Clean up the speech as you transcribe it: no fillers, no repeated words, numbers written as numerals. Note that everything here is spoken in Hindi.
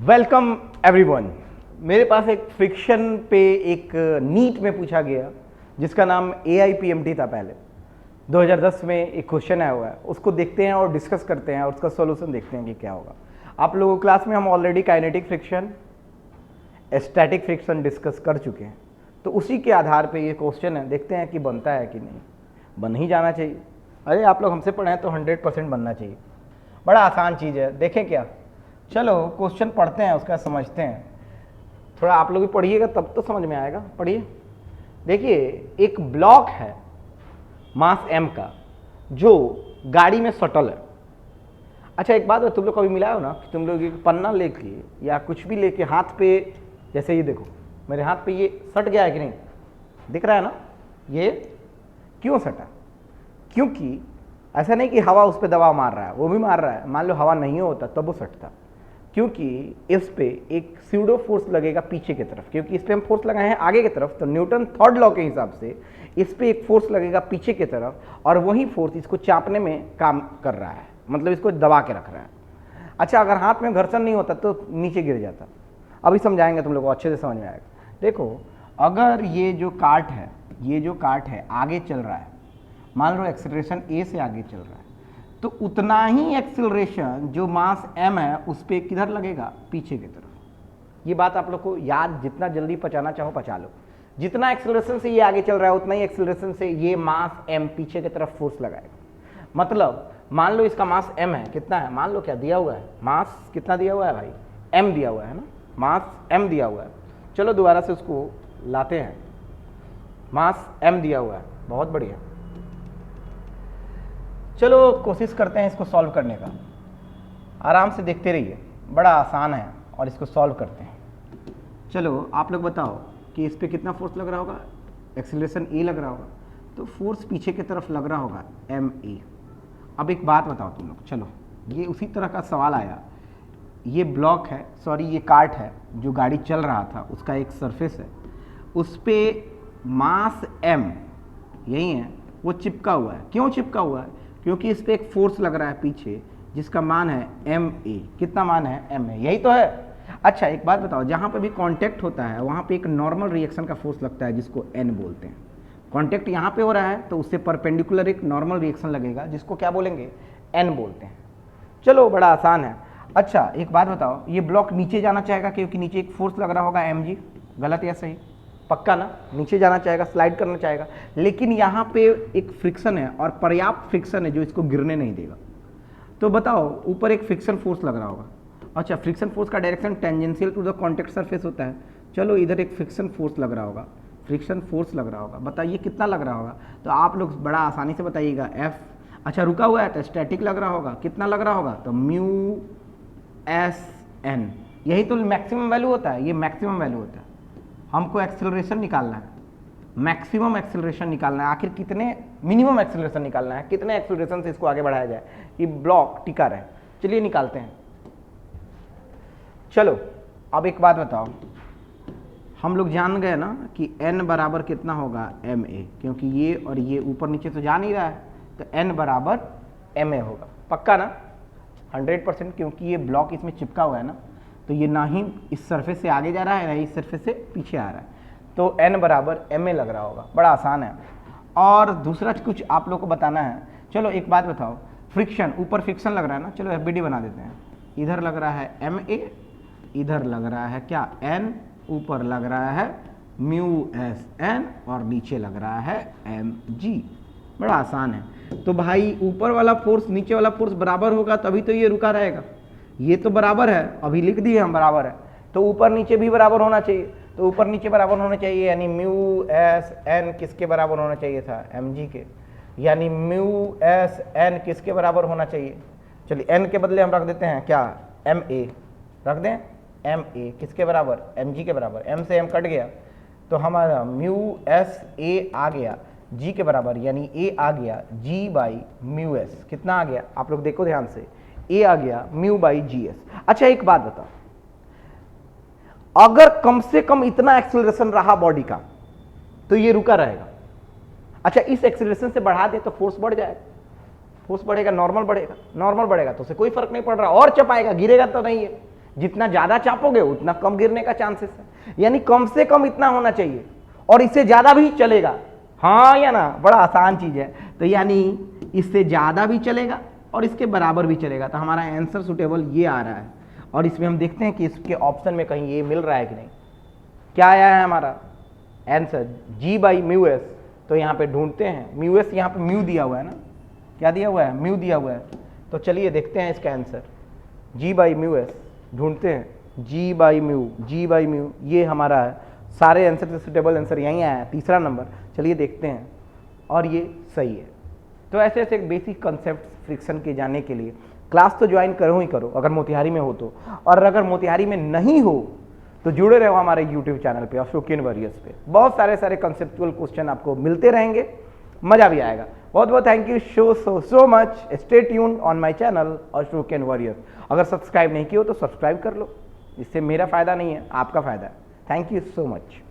Welcome everyone. मेरे पास एक फ्रिक्शन पे एक नीट में पूछा गया जिसका नाम AIPMT था। पहले 2010 में एक क्वेश्चन आया हुआ है, उसको देखते हैं और डिस्कस करते हैं और उसका सॉल्यूशन देखते हैं कि क्या होगा। आप लोगों क्लास में हम already kinetic friction, static friction discuss कर चुके हैं, तो उसी के आधार पे ये क्वेश्चन है, देखते हैं कि बनता है कि नहीं। बन ही जाना चाहिए। अरे आप लोग हमसे पढ़े हैं तो 100% बनना चाहिए। बड़ा आसान चीज़ है, देखें क्या। चलो क्वेश्चन पढ़ते हैं, उसका समझते हैं। थोड़ा आप लोग भी पढ़िएगा तब तो समझ में आएगा। पढ़िए। देखिए, एक ब्लॉक है मास m का जो गाड़ी में सटल है। अच्छा एक बात है, तुम लोग कभी मिला हो ना कि तुम लोग एक पन्ना लेके या कुछ भी लेके हाथ पे, जैसे ये देखो मेरे हाथ पे ये सट गया है कि नहीं, दिख रहा है ना। ये क्यों सटा? क्योंकि ऐसा नहीं कि हवा उस पर दबाव मार रहा है, वो भी मार रहा है। मान लो हवा नहीं होता तब वो सटता, क्योंकि इस पे एक स्यूडो फोर्स लगेगा पीछे की तरफ। क्योंकि इस पे हम फोर्स लगाए हैं आगे की तरफ, तो न्यूटन थर्ड लॉ के हिसाब से इस पे एक फोर्स लगेगा पीछे की तरफ, और वही फोर्स इसको चापने में काम कर रहा है, मतलब इसको दबा के रख रहा है। अच्छा, अगर हाथ में घर्षण नहीं होता तो नीचे गिर जाता। अभी समझाएंगे, तुम लोग को अच्छे से समझ में आएगा। देखो, अगर ये जो काट है आगे चल रहा है, मान लो एक्सेलरेशन a से आगे चल रहा है, तो उतना ही एक्सेलरेशन जो मास m है उस पर किधर लगेगा? पीछे की तरफ। ये बात आप लोग को याद, जितना जल्दी पचाना चाहो पचा लो। जितना एक्सेलरेशन से ये आगे चल रहा है उतना ही एक्सेलरेशन से ये मास m पीछे की तरफ फोर्स लगाएगा। मतलब मान लो इसका मास m है, कितना है? मान लो क्या दिया हुआ है, मास कितना दिया हुआ है भाई? m दिया हुआ है ना, मास m दिया हुआ है। चलो दोबारा से उसको लाते हैं। मास m दिया हुआ है, बहुत बढ़िया। चलो कोशिश करते हैं इसको सॉल्व करने का। आराम से देखते रहिए, बड़ा आसान है और इसको सॉल्व करते हैं। चलो आप लोग बताओ कि इस पे कितना फोर्स लग रहा होगा? एक्सीलरेशन a लग रहा होगा, तो फोर्स पीछे की तरफ लग रहा होगा ma। अब एक बात बताओ तुम लोग, चलो ये उसी तरह का सवाल आया। ये ब्लॉक है, सॉरी ये कार्ट है जो गाड़ी चल रहा था, उसका एक सरफेस है, उस पर मास m यही है, वो चिपका हुआ है। क्यों चिपका हुआ है? क्योंकि इस पर एक फोर्स लग रहा है पीछे जिसका मान है ma। कितना मान है? ma, यही तो है। अच्छा एक बात बताओ, जहाँ पे भी कांटेक्ट होता है वहाँ पे एक नॉर्मल रिएक्शन का फोर्स लगता है जिसको n बोलते हैं। कांटेक्ट यहाँ पे हो रहा है तो उससे परपेंडिकुलर एक नॉर्मल रिएक्शन लगेगा जिसको क्या बोलेंगे? n बोलते हैं। चलो बड़ा आसान है। अच्छा एक बात बताओ, ये ब्लॉक नीचे जाना चाहेगा क्योंकि नीचे एक फोर्स लग रहा होगा mg। गलत या सही? पक्का ना, नीचे जाना चाहेगा, स्लाइड करना चाहेगा। लेकिन यहाँ पे एक फ्रिक्शन है और पर्याप्त फ्रिक्शन है जो इसको गिरने नहीं देगा। तो बताओ, ऊपर एक फ्रिक्शन फोर्स लग रहा होगा। अच्छा, फ्रिक्शन फोर्स का direction tangential to the contact surface होता है। चलो इधर एक फ्रिक्शन फोर्स लग रहा होगा, फ्रिक्शन फोर्स लग रहा होगा। बताइए कितना लग रहा होगा? तो आप लोग बड़ा आसानी से बताइएगा, F। अच्छा रुका हुआ है तो स्टैटिक लग रहा होगा। कितना लग रहा होगा? तो म्यू एस एन। यही तो मैक्सिमम वैल्यू होता है, ये मैक्सिमम वैल्यू होता है। हमको एक्सेलरेशन निकालना है, मैक्सिमम एक्सेलरेशन निकालना है। आखिर कितने, मिनिमम एक्सेलरेशन निकालना है, कितने एक्सेलरेशन से इसको आगे बढ़ाया जाए कि ब्लॉक टिका रहे। चलिए निकालते हैं। चलो अब एक बात बताओ, हम लोग जान गए ना कि n बराबर कितना होगा? ma, क्योंकि ये और ये ऊपर नीचे तो जा नहीं रहा है, तो n बराबर ma होगा। पक्का ना? 100%, क्योंकि ये ब्लॉक इसमें चिपका हुआ है ना, तो ये ना ही इस सरफेस से आगे जा रहा है ना ही इस सरफेस से पीछे आ रहा है, तो n बराबर ma लग रहा होगा। बड़ा आसान है। और दूसरा कुछ आप लोग को बताना है। चलो एक बात बताओ, फ्रिक्शन, ऊपर फ्रिक्शन लग रहा है ना, चलो FBD बना देते हैं। इधर लग रहा है ma, इधर लग रहा है क्या? n, ऊपर लग रहा है म्यू एस एन और नीचे लग रहा है mg। बड़ा आसान है। तो भाई ऊपर वाला फोर्स नीचे वाला फोर्स बराबर होगा तभी तो ये रुका रहेगा। ये तो बराबर है, अभी लिख दिए हम बराबर है, तो ऊपर नीचे भी बराबर होना चाहिए। तो ऊपर नीचे बराबर होना चाहिए, यानी म्यू एस एन किसके बराबर होना चाहिए था? mg के। यानी म्यू एस एन किसके बराबर होना चाहिए? चलिए n के बदले हम रख देते हैं क्या? ma रख दें। ma किसके बराबर? mg के बराबर। m से m कट गया तो हमारा म्यू एस ए आ गया g के बराबर, यानी a आ गया g बाई म्यू एस। कितना आ गया? आप लोग देखो ध्यान से, a आ गया म्यू बाई जी एस। अच्छा एक बात बताओ, अगर कम से कम इतना एक्सेलरेशन रहा बॉडी का तो ये रुका रहेगा। अच्छा इस एक्सेलरेशन से बढ़ा दे तो फोर्स बढ़ जाएगा, फोर्स बढ़ेगा, नॉर्मल बढ़ेगा, नॉर्मल बढ़ेगा तो उसे कोई फर्क नहीं पड़ रहा, और चपाएगा, गिरेगा तो नहीं है। जितना ज़्यादा चापोगे उतना कम गिरने का चांसेस है, यानी कम से कम इतना होना चाहिए और इससे ज़्यादा भी चलेगा। हाँ या ना, बड़ा आसान चीज़ है। तो यानी इससे ज़्यादा भी चलेगा और इसके बराबर भी चलेगा। तो हमारा आंसर सुटेबल ये आ रहा है और इसमें हम देखते हैं कि इसके ऑप्शन में कहीं ये मिल रहा है कि नहीं। क्या आया है हमारा आंसर? G/μs। तो यहाँ पे ढूंढते हैं μs, यहाँ पे म्यू दिया हुआ है ना, क्या दिया हुआ है? म्यू दिया हुआ है। तो चलिए देखते हैं इसका आंसर। G/μs ढूंढते हैं, G/μ ये हमारा है। सारे आंसर से सुटेबल आंसर यहीं आया है, तीसरा नंबर। चलिए देखते हैं और ये सही है। तो ऐसे ऐसे बेसिक कॉन्सेप्ट फ्रिक्शन के जानने के लिए क्लास तो ज्वाइन करो ही करो अगर मोतिहारी में हो तो, और अगर मोतिहारी में नहीं हो तो जुड़े रहो हमारे यूट्यूब चैनल पे अशोकियन वॉरियर्स पे। बहुत सारे कंसेप्चुअल क्वेश्चन आपको मिलते रहेंगे, मजा भी आएगा। बहुत बहुत thank you so much. Stay tuned on my channel Ashokian warriors. अगर सब्सक्राइब नहीं किया हो तो सब्सक्राइब कर लो, इससे मेरा फायदा नहीं है, आपका फायदा है। Thank you so much.